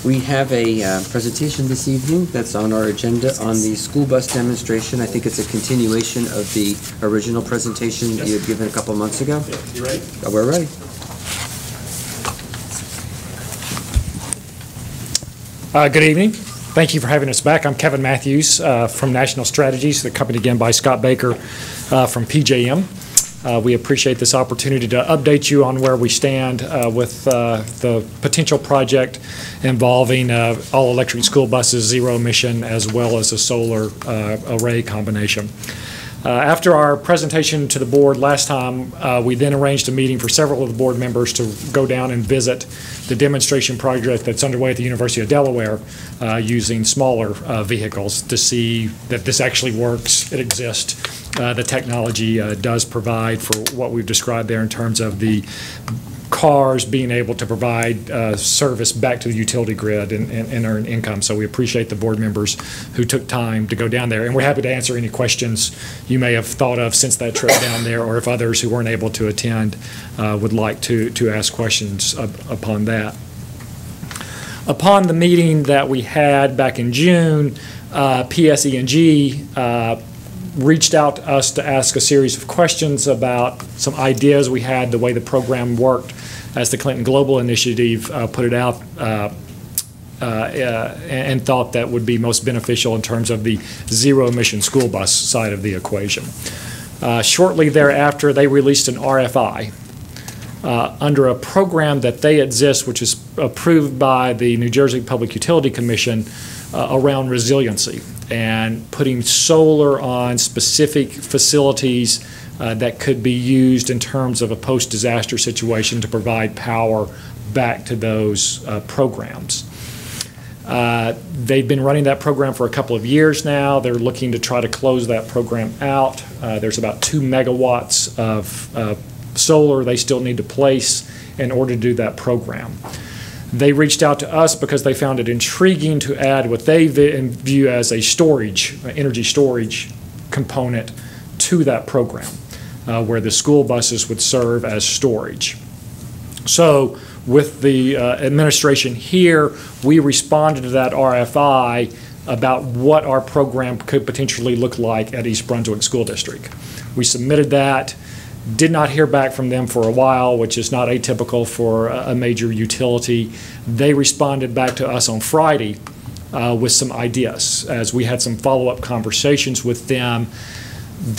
We have a presentation this evening that's on our agenda on the school bus demonstration. I think it's a continuation of the original presentation that you had given a couple of months ago. Yeah, you ready? We're ready. Good evening. Thank you for having us back. I'm Kevin Matthews from National Strategies, accompanied again by Scott Baker from PJM. We appreciate this opportunity to update you on where we stand with the potential project involving all-electric school buses, zero emission, as well as a solar array combination. After our presentation to the board last time, we then arranged a meeting for several of the board members to go down and visit the demonstration project that's underway at the University of Delaware using smaller vehicles to see that this actually works, it exists. The technology does provide for what we've described there in terms of the cars being able to provide service back to the utility grid and earn income. So we appreciate the board members who took time to go down there. And we're happy to answer any questions you may have thought of since that trip down there, or if others who weren't able to attend would like to ask questions upon that. Upon the meeting that we had back in June, PSE&G reached out to us to ask a series of questions about some ideas we had, the way the program worked as the Clinton Global Initiative put it out, and thought that would be most beneficial in terms of the zero-emission school bus side of the equation. Shortly thereafter, they released an RFI under a program that they exist, which is approved by the New Jersey Public Utility Commission around resiliency and putting solar on specific facilities that could be used in terms of a post-disaster situation to provide power back to those programs. They've been running that program for a couple of years now. They're looking to try to close that program out. There's about 2 megawatts of solar they still need to place in order to do that program. They reached out to us because they found it intriguing to add what they view as a energy storage component to that program, where the school buses would serve as storage. So with the administration here, we responded to that RFI about what our program could potentially look like at East Brunswick School District. We submitted that. Did not hear back from them for a while, which is not atypical for a major utility. They responded back to us on Friday with some ideas. As we had some follow-up conversations with them,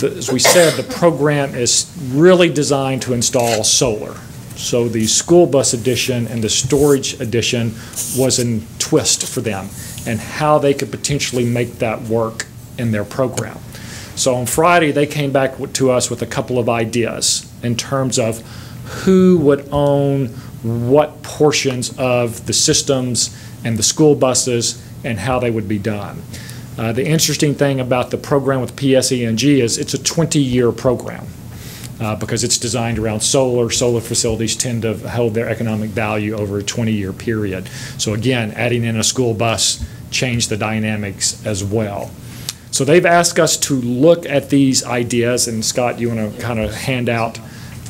as we said, the program is really designed to install solar. So the school bus edition and the storage edition was a twist for them and how they could potentially make that work in their program. So on Friday, they came back to us with a couple of ideas in terms of who would own what portions of the systems and the school buses and how they would be done. The interesting thing about the program with PSE&G is it's a 20-year program because it's designed around solar. Solar facilities tend to hold their economic value over a 20-year period. So again, adding in a school bus changed the dynamics as well. So they've asked us to look at these ideas, and Scott, you want to kind of hand out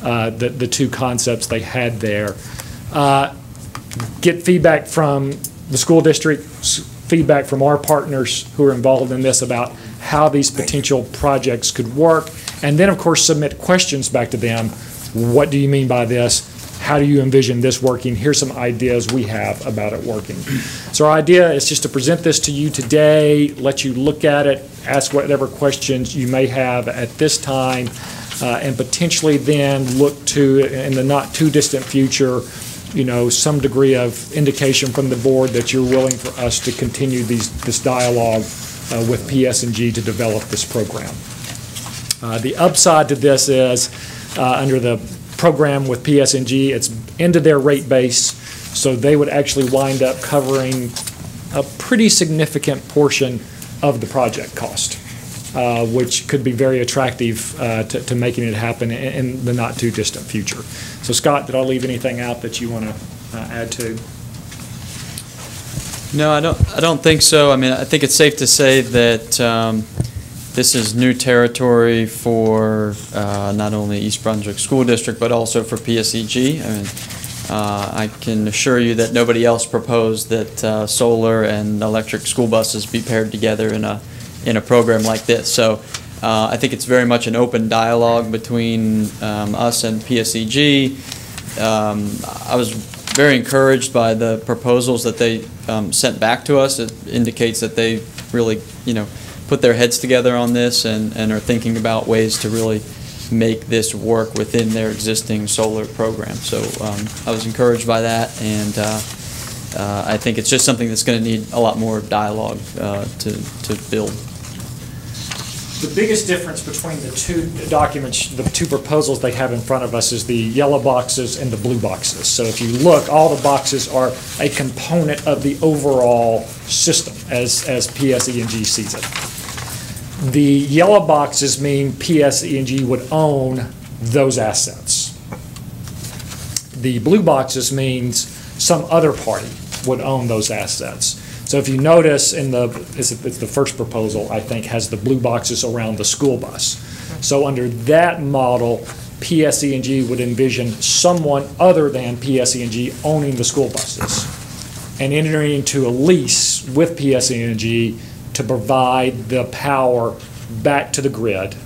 the two concepts they had there. Get feedback from the school district, feedback from our partners who are involved in this about how these potential projects could work, and then of course submit questions back to them. What do you mean by this? How do you envision this working? Here's some ideas we have about it working. So our idea is just to present this to you today, let you look at it, ask whatever questions you may have at this time, and potentially then look to, in the not too distant future, some degree of indication from the board that you're willing for us to continue this dialogue with PS&G to develop this program. The upside to this is under the program with PS&G, it's into their rate base, so they would actually wind up covering a pretty significant portion of the project cost, which could be very attractive to making it happen in the not too distant future. So Scott, did I leave anything out that you want to add to? No, I don't think so. I mean, I think it's safe to say that this is new territory for not only East Brunswick School District, but also for PSEG. I mean, I can assure you that nobody else proposed that solar and electric school buses be paired together in a program like this. So I think it's very much an open dialogue between us and PSEG. I was very encouraged by the proposals that they sent back to us. It indicates that they really, put their heads together on this and are thinking about ways to really make this work within their existing solar program. So I was encouraged by that, and I think it's just something that's going to need a lot more dialogue to build. The biggest difference between the two documents, the two proposals they have in front of us, is the yellow boxes and the blue boxes. So if you look, all the boxes are a component of the overall system as PSE&G sees it. The yellow boxes mean PSE&G would own those assets. The blue boxes means some other party would own those assets. So if you notice it's the first proposal, I think, has the blue boxes around the school bus. So under that model, PSE&G would envision someone other than PSE&G owning the school buses and entering into a lease with PSE&G to provide the power back to the grid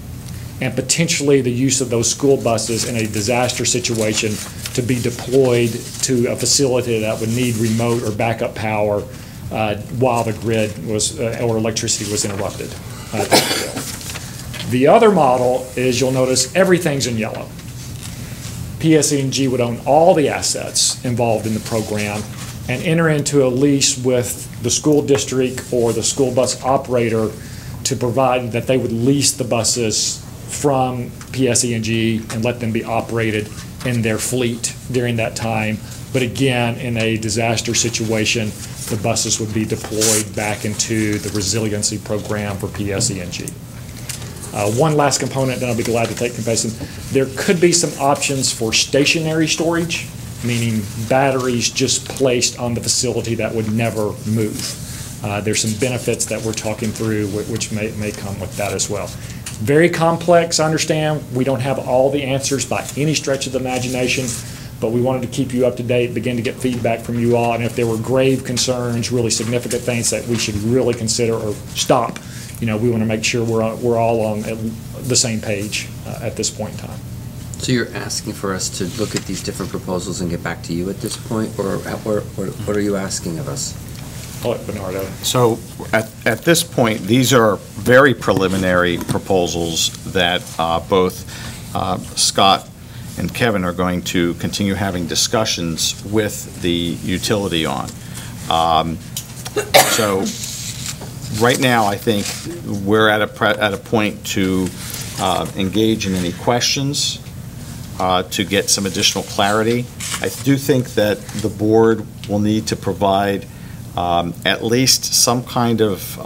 and potentially the use of those school buses in a disaster situation to be deployed to a facility that would need remote or backup power while the grid was or electricity was interrupted. The other model is, you'll notice, everything's in yellow. PSE&G would own all the assets involved in the program and enter into a lease with the school district or the school bus operator to provide that they would lease the buses from PSE&G and let them be operated in their fleet during that time. But again, in a disaster situation, the buses would be deployed back into the resiliency program for PSE&G. One last component, then I'll be glad to take questions. There could be some options for stationary storage, meaning batteries just placed on the facility that would never move. There's some benefits that we're talking through which may come with that as well. Very complex, I understand. We don't have all the answers by any stretch of the imagination, but we wanted to keep you up to date, begin to get feedback from you all, and if there were grave concerns, really significant things that we should really consider or stop, we want to make sure we're all on the same page at this point in time. So you're asking for us to look at these different proposals and get back to you at this point, or what are you asking of us? I'll let Bernardo. So at this point, these are very preliminary proposals that both Scott and Kevin are going to continue having discussions with the utility on. So right now, I think we're at a point to engage in any questions, to get some additional clarity. I do think that the board will need to provide at least some kind of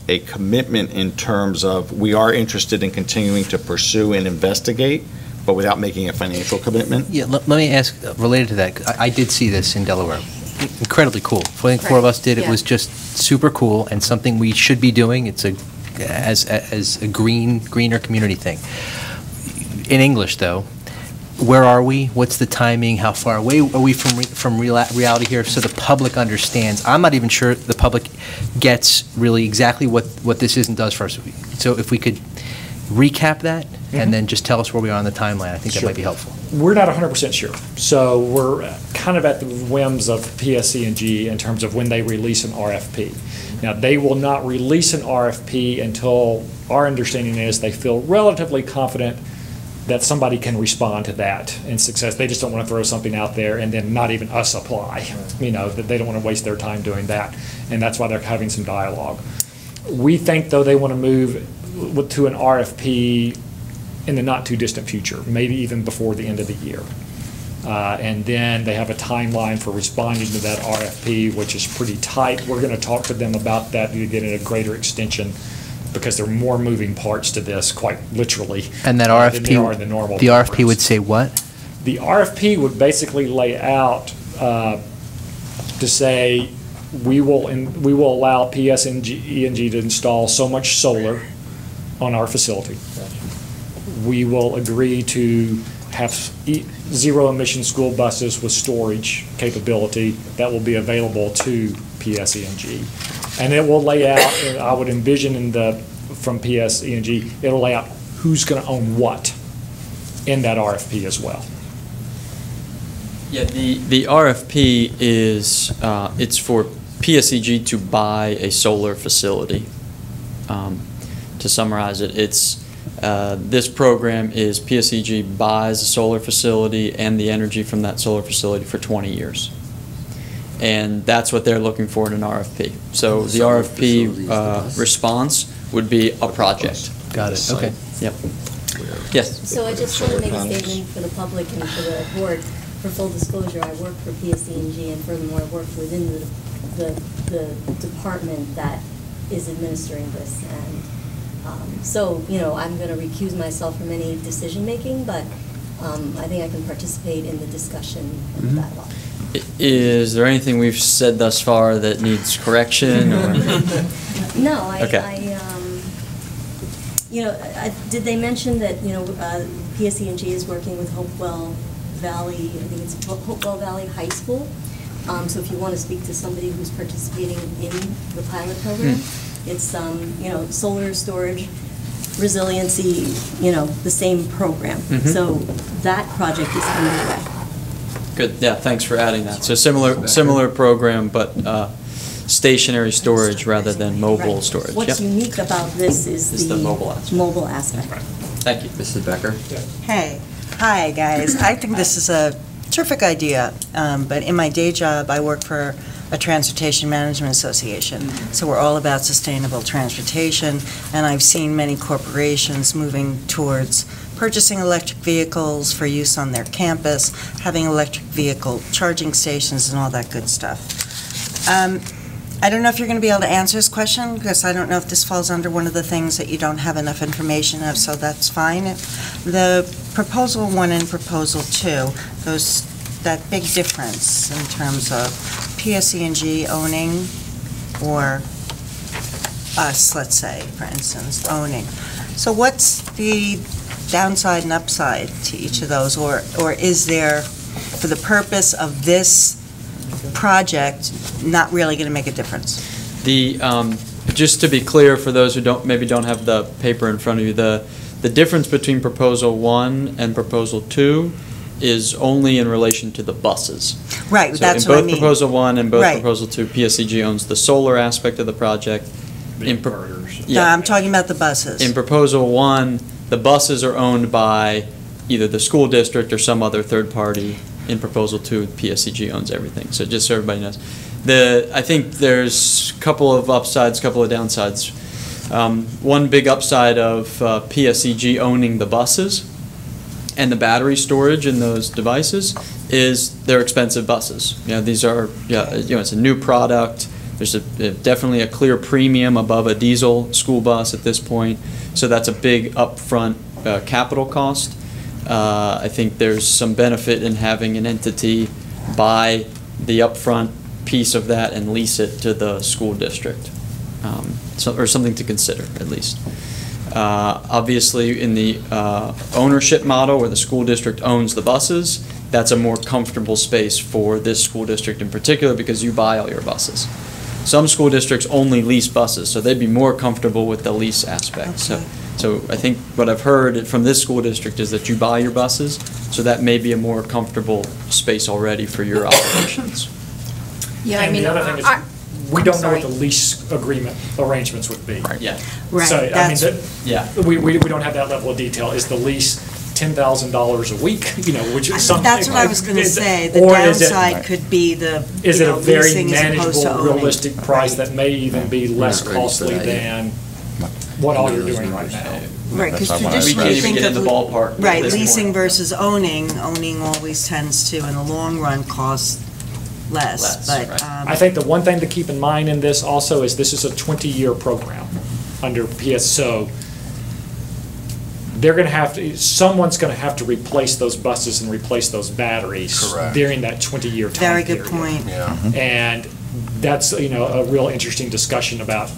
a commitment in terms of, we are interested in continuing to pursue and investigate, but without making a financial commitment. Yeah, let me ask, related to that, I did see this in Delaware. Incredibly cool. I think four of us did. It was just super cool and something we should be doing. It's as a greener community thing. In English, though, where are we? What's the timing? How far away are we from reality here, so the public understands? I'm not even sure the public gets really exactly what this is and does for us. So if we could recap that and then just tell us where we are on the timeline, I think that might be helpful. We're not 100% sure. So we're kind of at the whims of PSE&G in terms of when they release an RFP. Now, they will not release an RFP until our understanding is they feel relatively confident that somebody can respond to that in success. They just don't want to throw something out there and then not even us apply. That they don't want to waste their time doing that. And that's why they're having some dialogue. We think, though, they want to move to an RFP in the not too distant future, maybe even before the end of the year. And then they have a timeline for responding to that RFP, which is pretty tight. We're going to talk to them about that to get a greater extension, because there are more moving parts to this, quite literally. And that RFP, than there are in the normal the programs. RFP would say what? The RFP would basically lay out to say we will allow PSE&G to install so much solar on our facility. We will agree to have zero-emission school buses with storage capability that will be available to PSE&G. And it will lay out, I would envision from PSE&G, it'll lay out who's going to own what in that RFP as well. Yeah, the RFP is, it's for PSEG to buy a solar facility. To summarize it, it's this program is PSEG buys a solar facility and the energy from that solar facility for 20 years. And that's what they're looking for in an RFP. So the RFP response would be a project. Got it, okay. Yep. Yes? So I just want to make a statement for the public and for the board. For full disclosure, I work for PSE&G, and furthermore, I work within the department that is administering this. And so, you know, I'm going to recuse myself from any decision-making, but I think I can participate in the discussion and the dialogue. Is there anything we've said thus far that needs correction? Or? No, Okay. You know, did they mention that, you know, PSE&G is working with Hopewell Valley, I think it's Hopewell Valley High School. So if you want to speak to somebody who's participating in the pilot program, it's, you know, solar storage, resiliency, you know, the same program. So that project is underway. Good, yeah, thanks for adding that. So similar program, but stationary storage rather than mobile storage. What's unique about this is the mobile aspect. Thank you. Mrs. Becker? Hey. Hi, guys. I think this is a terrific idea, but in my day job, I work for a transportation management association, so we're all about sustainable transportation, and I've seen many corporations moving towards purchasing electric vehicles for use on their campus, having electric vehicle charging stations and all that good stuff. I don't know if you're going to be able to answer this question, because I don't know if this falls under one of the things that you don't have enough information of, so that's fine. The Proposal 1 and Proposal 2, that big difference in terms of PSE&G owning, or us, let's say, for instance, owning. So what's the downside and upside to each of those, or is there, for the purpose of this project, not really going to make a difference? Just to be clear, for those who maybe don't have the paper in front of you, the difference between Proposal 1 and Proposal 2 is only in relation to the buses. Right, so that's what I mean. In both Proposal 1 and both Right. Proposal 2, PSEG owns the solar aspect of the project. No, I'm talking about the buses. In Proposal 1, the buses are owned by either the school district or some other third party. In Proposal 2, PSEG owns everything. So just so everybody knows. I think there's a couple of upsides, a couple of downsides. One big upside of PSEG owning the buses and the battery storage in those devices is they're expensive buses. You know, these are, it's a new product. There's definitely a clear premium above a diesel school bus at this point. So that's a big upfront capital cost. I think there's some benefit in having an entity buy the upfront piece of that and lease it to the school district, or something to consider at least. Obviously, in the ownership model where the school district owns the buses, that's a more comfortable space for this school district in particular because you buy all your buses. Some school districts only lease buses, so they'd be more comfortable with the lease aspect. Okay. So I think what I've heard from this school district is that you buy your buses, so that may be a more comfortable space already for your operations. Yeah, And I mean, the other thing is, we don't know what the lease agreement arrangements would be. Yeah. Right, So, I mean, that's, Yeah. we don't have that level of detail. Is the lease $10,000 a week? You know, which is something. that's what I was going to say. The Or is it- downside could be the, Is it a very leasing as opposed to manageable, owning. realistic price that may even be less Not ready for costly that yet. than what all you're doing right now? Right, because That's what I- We traditionally can't you even think get in of, the ballpark at right, this leasing point. versus owning always tends to, in the long run, cost less. Less, But right. I think the one thing to keep in mind in this also is this is a 20-year program under PSO. They're going to have to, someone's going to have to replace those buses and replace those batteries Correct. during that 20-year time Very good period. point. Yeah. And that's, a real interesting discussion about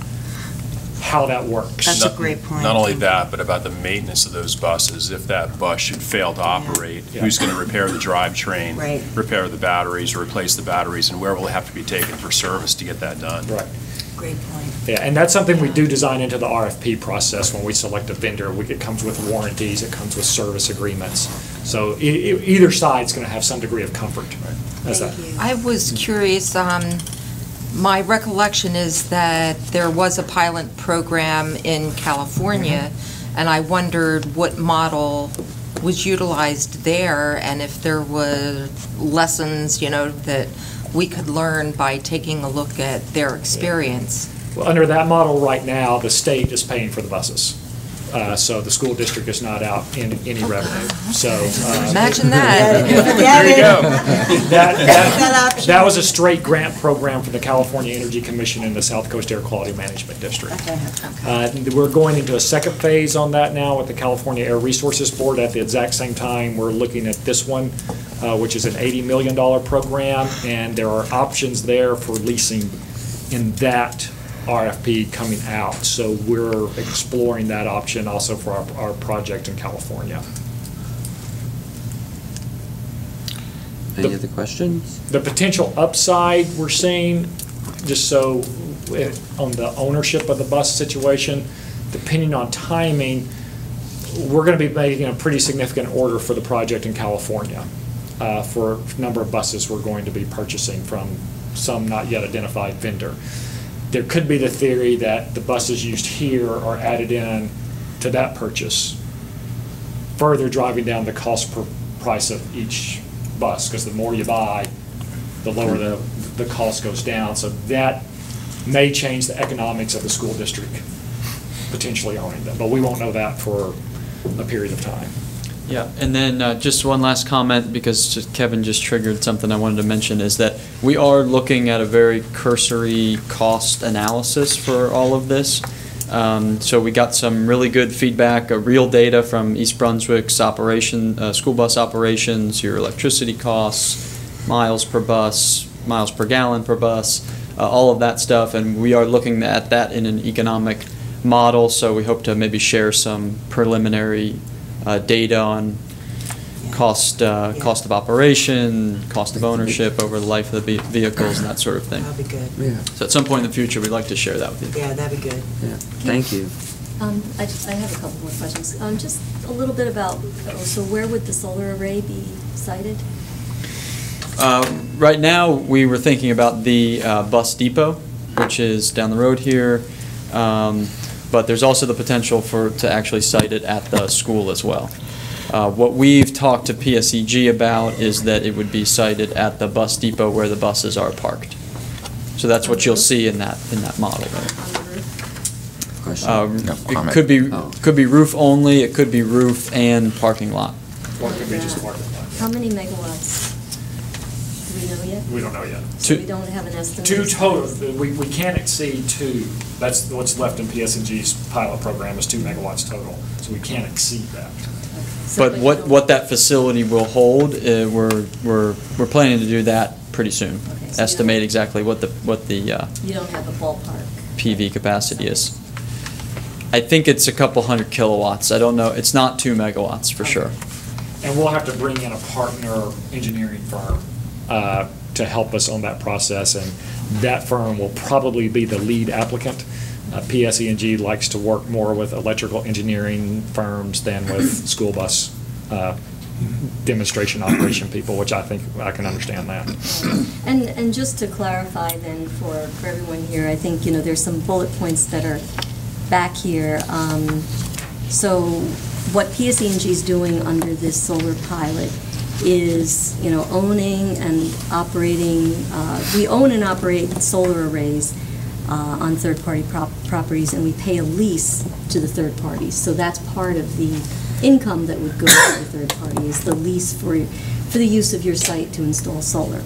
how that works. That's a great point. Not only that, but about the maintenance of those buses. If that bus should fail to operate, Yeah. who's going to repair the drivetrain? Right. Repair the batteries, or replace the batteries, and where will it have to be taken for service to get that done? Right. Great point. Yeah, and that's something we do design into the RFP process when we select a vendor. It comes with warranties, it comes with service agreements. So either side's going to have some degree of comfort. That's that. Thank you. I was curious, my recollection is that there was a pilot program in California, and I wondered what model was utilized there, and if there were lessons, that we could learn by taking a look at their experience. Well, under that model right now, the state is paying for the buses. So the school district is not out in any revenue. So Imagine that. there you go. That option. That was a straight grant program for the California Energy Commission and the South Coast Air Quality Management District. We're going into a second phase on that now with the California Air Resources Board. At the exact same time, we're looking at this one, which is an $80 million program, and there are options there for leasing in that RFP coming out. So we're exploring that option also for our project in California. Any other questions? The potential upside we're seeing, just so on the ownership of the bus situation, depending on timing, we're going to be making a pretty significant order for the project in California for a number of buses we're going to be purchasing from some not yet identified vendor. There could be the theory that the buses used here are added in to that purchase, further driving down the cost per price of each bus, because the more you buy, the lower the cost goes down. So that may change the economics of the school district potentially owning them, but we won't know that for a period of time. Yeah, and then just one last comment, because Kevin just triggered something I wanted to mention, is that we are looking at a very cursory cost analysis for all of this. So we got some really good feedback, real data from East Brunswick's school bus operations, your electricity costs, miles per bus, miles per gallon per bus, all of that stuff, and we are looking at that in an economic model, so we hope to maybe share some preliminary data on cost of operation, cost of ownership over the life of the vehicles, and that sort of thing. That'd be good. Yeah, So at some point in the future, we'd like to share that with you. Yeah, that'd be good. yeah. Thank you. I have a couple more questions. Just a little bit about, so where would the solar array be sited? Right now, we were thinking about the bus depot, which is down the road here, but there's also the potential to actually site it at the school as well. What we've talked to PSEG about is that it would be sited at the bus depot where the buses are parked. So that's what you'll see in that model there. On the roof? Question? It could be roof only, it could be roof and parking lot. Or it could be just parking lot. How many megawatts? Do we know yet? We don't know yet. So we don't have an estimate? 2 total. We can't exceed 2. That's what's left in PSEG's pilot program is 2 megawatts total. So we can't exceed that. So But you what don't- that facility will hold, we're planning to do that pretty soon. Okay, so you Estimate don't- exactly what the You don't have a ballpark? PV capacity is. I think it's a couple hundred kilowatts. I don't know. It's not 2 megawatts for sure. And we'll have to bring in a partner engineering firm to help us on that process, and that firm will probably be the lead applicant. PSE&G likes to work more with electrical engineering firms than with school bus demonstration operation people, which I think I can understand that. And just to clarify then for everyone here, I think, there's some bullet points that are back here. So what PSE&G is doing under this solar pilot is, owning and operating, we own and operate solar arrays on third-party properties, and we pay a lease to the third parties. So that's part of the income that would go to the third party, is the lease for the use of your site to install solar.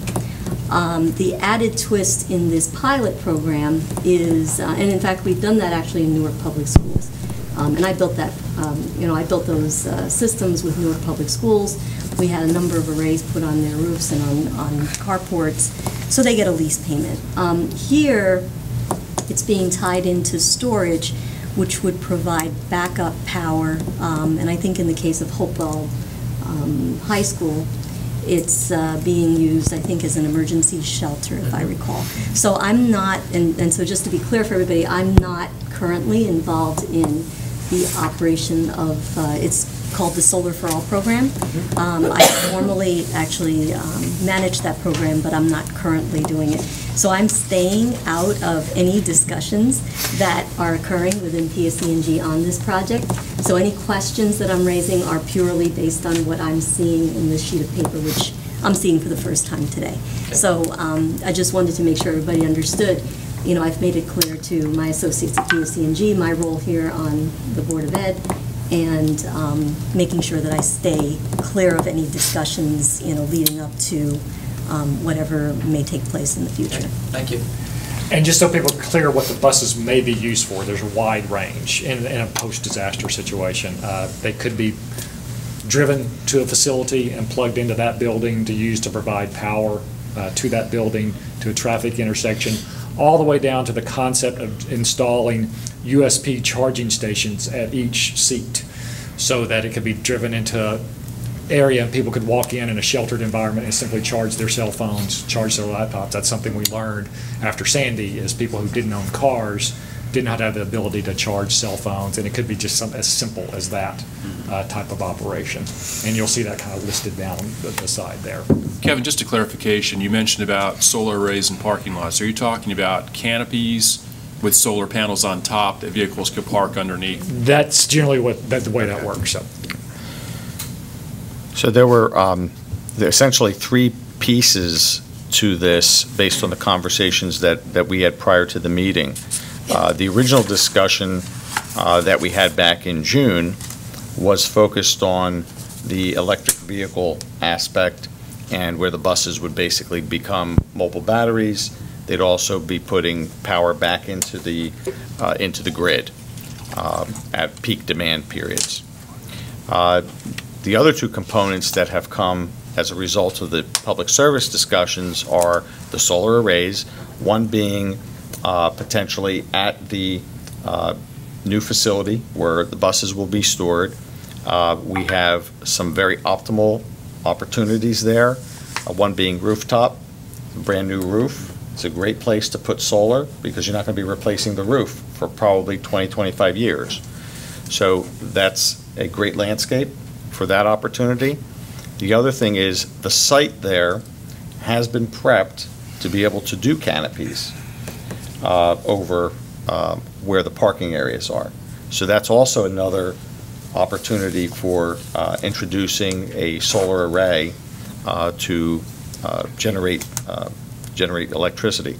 The added twist in this pilot program is, and in fact, we've done that actually in Newark Public Schools. And I built that, I built those systems with Newark Public Schools. We had a number of arrays put on their roofs and on carports, so they get a lease payment. Here, it's being tied into storage, which would provide backup power. And I think in the case of Hopewell High School, it's being used, I think, as an emergency shelter, if I recall. So I'm not, and so just to be clear for everybody, I'm not currently involved in the operation of, it's called the Solar for All program. I formally actually manage that program, but I'm not currently doing it. So I'm staying out of any discussions that are occurring within PSE&G on this project. So any questions that I'm raising are purely based on what I'm seeing in this sheet of paper, which I'm seeing for the first time today. So I just wanted to make sure everybody understood. You know, I've made it clear to my associates at PSE&G, my role here on the Board of Ed, and making sure that I stay clear of any discussions, you know, leading up to whatever may take place in the future. Thank you. And just so people are clear what the buses may be used for, there's a wide range in a post-disaster situation. They could be driven to a facility and plugged into that building to use to provide power to that building, to a traffic intersection, all the way down to the concept of installing USB charging stations at each seat so that it could be driven into an area and people could walk in a sheltered environment and simply charge their cell phones, charge their laptops. That's something we learned after Sandy, is people who didn't own cars did not have the ability to charge cell phones, and it could be just as simple as that type of operation. And you'll see that kind of listed down the side there. Kevin, just a clarification, you mentioned about solar arrays in parking lots. Are you talking about canopies with solar panels on top that vehicles could park underneath? That's generally the way that works. So there were essentially three pieces to this based on the conversations that we had prior to the meeting. The original discussion that we had back in June was focused on the electric vehicle aspect, and where the buses would basically become mobile batteries. They'd also be putting power back into the grid at peak demand periods. The other two components that have come as a result of the public service discussions are the solar arrays, one being potentially at the new facility where the buses will be stored. We have some very optimal opportunities there, one being rooftop, a brand new roof. It's a great place to put solar because you're not going to be replacing the roof for probably 20, 25 years. So that's a great landscape for that opportunity. The other thing is the site there has been prepped to be able to do canopies over where the parking areas are. So that's also another opportunity for introducing a solar array to generate electricity.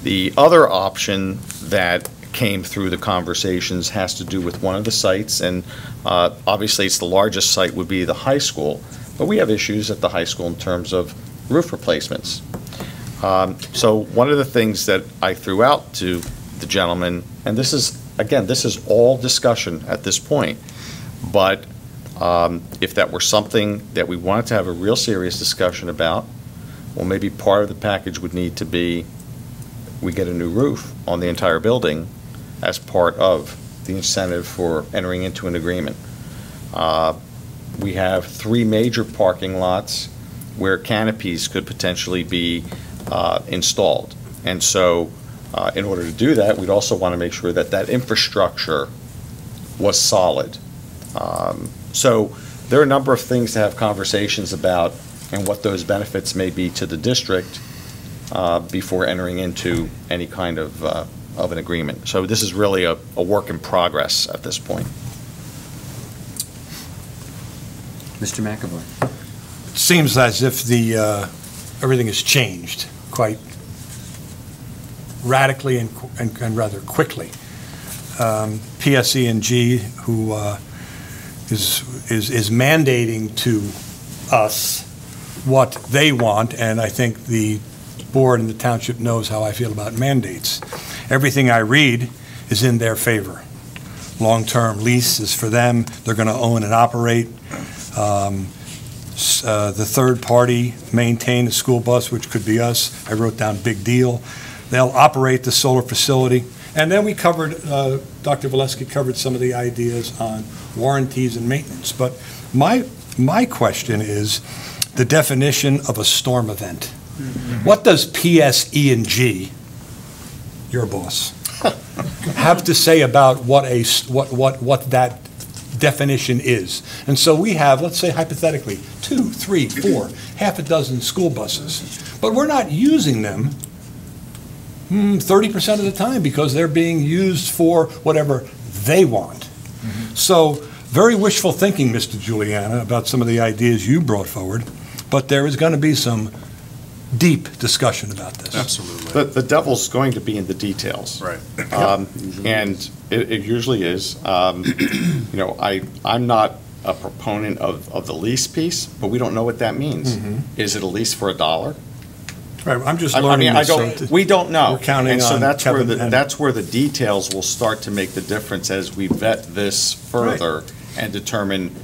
The other option that came through the conversations has to do with one of the sites, and obviously it's the largest site would be the high school, but we have issues at the high school in terms of roof replacements. So one of the things that I threw out to the gentleman, and this is, again, this is all discussion at this point, but if that were something that we wanted to have a real serious discussion about, well, maybe part of the package would need to be we get a new roof on the entire building as part of the incentive for entering into an agreement. We have 3 major parking lots where canopies could potentially be installed. And so in order to do that, we'd also want to make sure that that infrastructure was solid. So there are a number of things to have conversations about and what those benefits may be to the district before entering into any kind of an agreement. So this is really a work in progress at this point. Mr. McAvoy. It seems as if everything has changed quite radically and rather quickly. PSE&G, who is mandating to us what they want, and I think the board and the township knows how I feel about mandates. Everything I read is in their favor. Long-term lease is for them. They're going to own and operate. The third party maintain the school bus, which could be us. I wrote down big deal. They'll operate the solar facility, And then we covered, Dr. Valesky covered some of the ideas on warranties and maintenance. But my question is the definition of a storm event. What does PSE&G, your boss, have to say about what that definition is? And so we have, let's say hypothetically, 2, 3, 4, half a dozen school buses, but we're not using them 30% of the time because they're being used for whatever they want. So very wishful thinking, Mr. Juliana, about some of the ideas you brought forward, but there is going to be some deep discussion about this. Absolutely. The devil's going to be in the details. Right. And it usually is. You know, I'm not a proponent of the lease piece, but we don't know what that means. Is it a lease for $1? Right, I'm just I learning mean, this. we don't know. We're counting and so on that's Kevin where and- that's where the details will start to make the difference as we vet this further and determine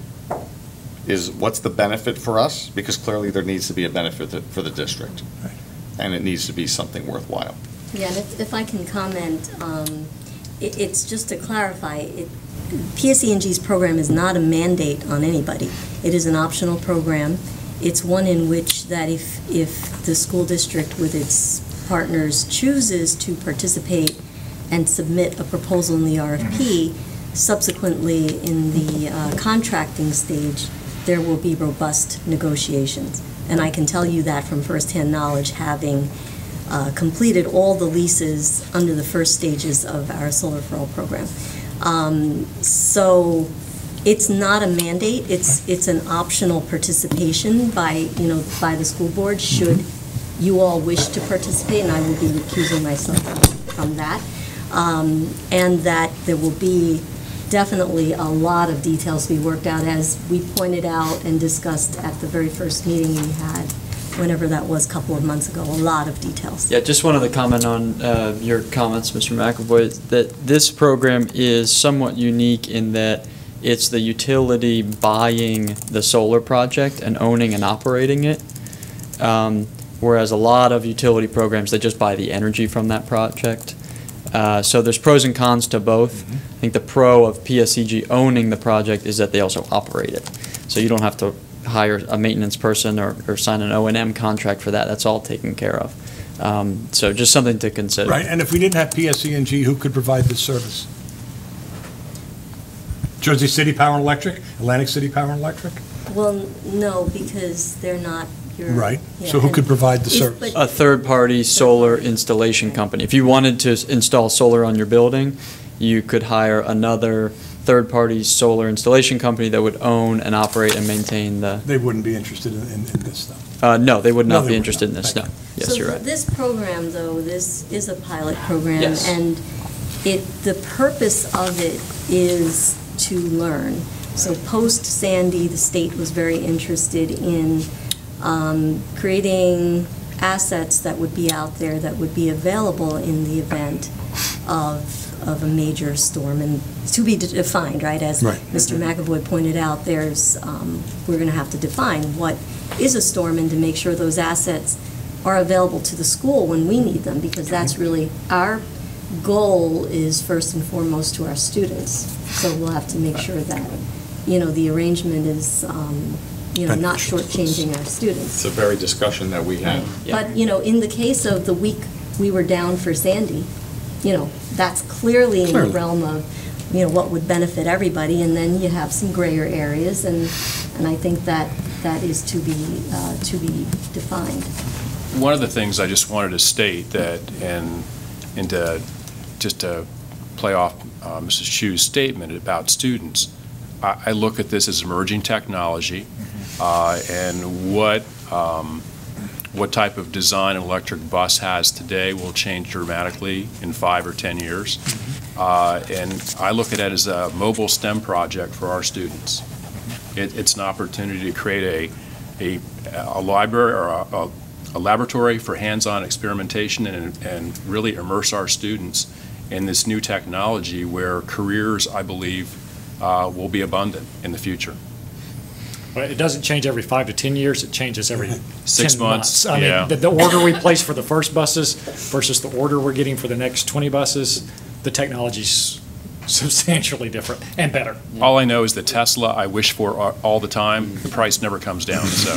what's the benefit for us, because clearly there needs to be a benefit for the district. Right. And it needs to be something worthwhile. Yeah, and if I can comment, it's just to clarify, PSE&G's program is not a mandate on anybody. It is an optional program. It's one in which that if the school district with its partners chooses to participate and submit a proposal in the RFP, subsequently in the contracting stage, there will be robust negotiations. And I can tell you that from firsthand knowledge, having completed all the leases under the first stages of our Solar for All program. So it's not a mandate. It's an optional participation by the school board should you all wish to participate, and I will be recusing myself from that. And that there will be definitely a lot of details to be worked out, as we pointed out and discussed at the very first meeting we had, whenever that was, a couple of months ago, a lot of details. Yeah, just wanted to comment on your comments, Mr. McAvoy, that this program is somewhat unique in that it's the utility buying the solar project and owning and operating it, whereas a lot of utility programs, they just buy the energy from that project. So there's pros and cons to both. I think the pro of PSEG owning the project is that they also operate it. So you don't have to hire a maintenance person or sign an O&M contract for that. That's all taken care of. So just something to consider. Right, and if we didn't have PSE&G, who could provide this service? Jersey City Power and Electric? Atlantic City Power and Electric? Well, no, because they're not your... Right, yeah, so who and could provide the if- service? but- A third-party solar installation company. If you wanted to install solar on your building, you could hire another third-party solar installation company that would own and operate and maintain the... They wouldn't be interested in this, though. No, they would No, not they be would interested in not. this, no. Thank Yes, you're So right. this program, though, this is a pilot program. Yes. And the purpose of it is to learn. So post-Sandy, the state was very interested in creating assets that would be out there that would be available in the event of a major storm, and to be defined, right? As Right. Mr. McAvoy pointed out, we're going to have to define what is a storm and to make sure those assets are available to the school when we need them, because that's really our goal is first and foremost to our students. So we'll have to make sure that, the arrangement is, not shortchanging our students. It's a very discussion that we had. But, in the case of the week we were down for Sandy, that's clearly in the realm of, what would benefit everybody, and then you have some grayer areas, and I think that is to be defined. One of the things I just wanted to state that, and to play off Mrs. Chu's statement about students, I look at this as emerging technology, and what type of design an electric bus has today will change dramatically in 5 or 10 years. And I look at it as a mobile STEM project for our students. It's an opportunity to create a library or a laboratory for hands-on experimentation and really immerse our students in this new technology where careers, I believe, will be abundant in the future. But it doesn't change every 5 to 10 years, it changes every 6 10 months. I Yeah. mean, the order we place for the first buses versus the order we're getting for the next 20 buses, the technology's substantially different and better. All I know is the Tesla I wish for all the time, the price never comes down, so.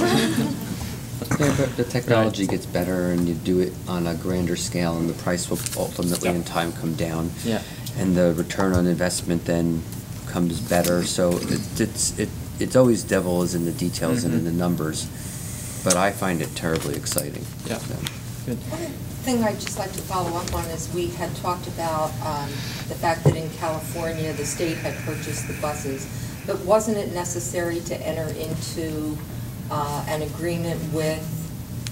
Yeah, but the technology gets better and you do it on a grander scale and the price will ultimately in time come down. Yeah. And the return on investment then comes better, so it's always devil is in the details and in the numbers, but I find it terribly exciting. Yeah. So. Good. One thing I'd just like to follow up on is we had talked about the fact that in California, the state had purchased the buses, but wasn't it necessary to enter into an agreement with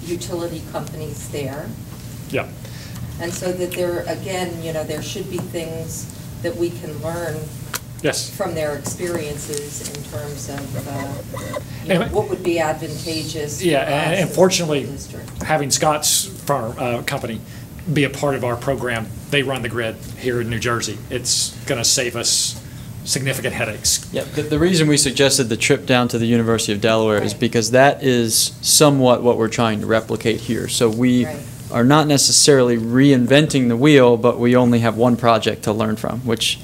utility companies there? Yeah. And so that there, again, there should be things that we can learn Yes. from their experiences in terms of Anyway. what would be advantageous. Yeah, for us and as a fortunately, district. having Scott's firm, company be a part of our program, they run the grid here in New Jersey. It's going to save us significant headaches. Yeah, the reason we suggested the trip down to the University of Delaware is because that is somewhat what we're trying to replicate here. So we are not necessarily reinventing the wheel, but we only have one project to learn from, which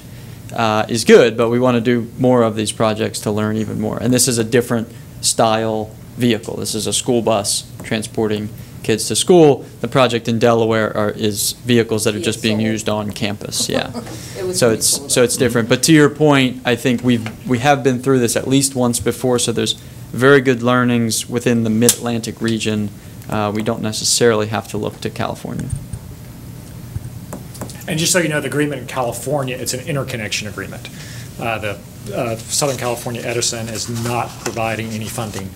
is good, but we want to do more of these projects to learn even more. And this is a different style vehicle. This is a school bus transporting kids to school. The project in Delaware is vehicles that are just being used on campus. Yeah. So it's different. But to your point, I think we have been through this at least once before. So there's very good learnings within the Mid-Atlantic region. We don't necessarily have to look to California. And just so you know, the agreement in California, it's an interconnection agreement. The Southern California Edison is not providing any funding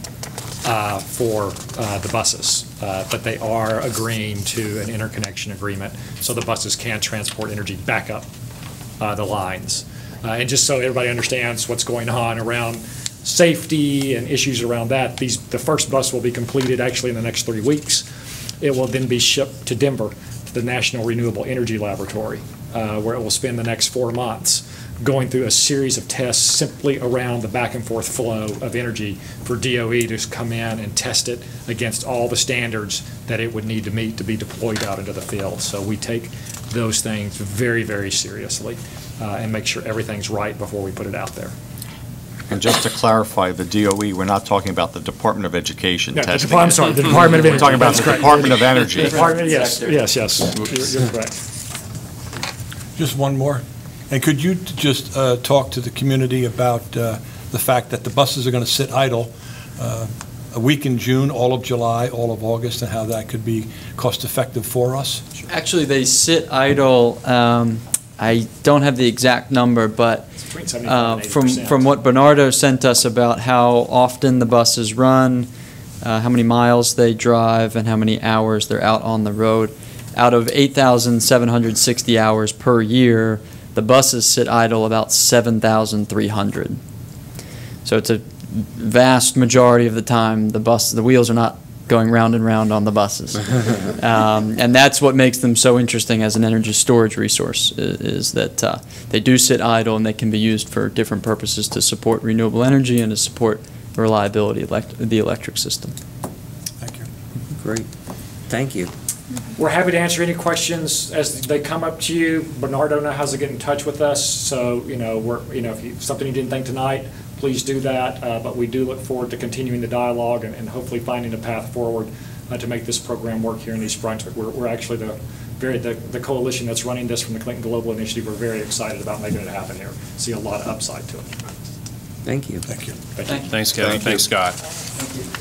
for the buses, but they are agreeing to an interconnection agreement so the buses can transport energy back up the lines. And just so everybody understands what's going on around safety and issues around that, the first bus will be completed actually in the next 3 weeks. It will then be shipped to Denver, to the National Renewable Energy Laboratory, where it will spend the next 4 months going through a series of tests simply around the back and forth flow of energy for DOE to come in and test it against all the standards that it would need to meet to be deployed out into the field. So we take those things very, very seriously and make sure everything's right before we put it out there. And just to clarify, the DOE, we're not talking about the Department of Education No, testing. I'm sorry, the Department of Energy. We're talking about the That's correct. Department of Energy. Department, yes, you're correct. Just one more. And could you just talk to the community about the fact that the buses are going to sit idle a week in June, all of July, all of August, and how that could be cost-effective for us? Actually, they sit idle. I don't have the exact number, but from what Bernardo sent us about how often the buses run, how many miles they drive, and how many hours they're out on the road, out of 8,760 hours per year, the buses sit idle about 7,300. So it's a vast majority of the time the wheels are not going round and round on the buses. And that's what makes them so interesting as an energy storage resource, is that they do sit idle and they can be used for different purposes to support renewable energy and to support the reliability of the electric system. Thank you. Great. Thank you. We're happy to answer any questions as they come up to you. Bernardo knows how to get in touch with us, so if something you didn't think tonight, please do that. But we do look forward to continuing the dialogue and hopefully finding a path forward to make this program work here in East Brunswick. We're actually the coalition that's running this from the Clinton Global Initiative. We're very excited about making it happen here. See a lot of upside to it. Thank you. Thank you. Thank you. Thanks, Kevin. Thank you. Thanks, Scott.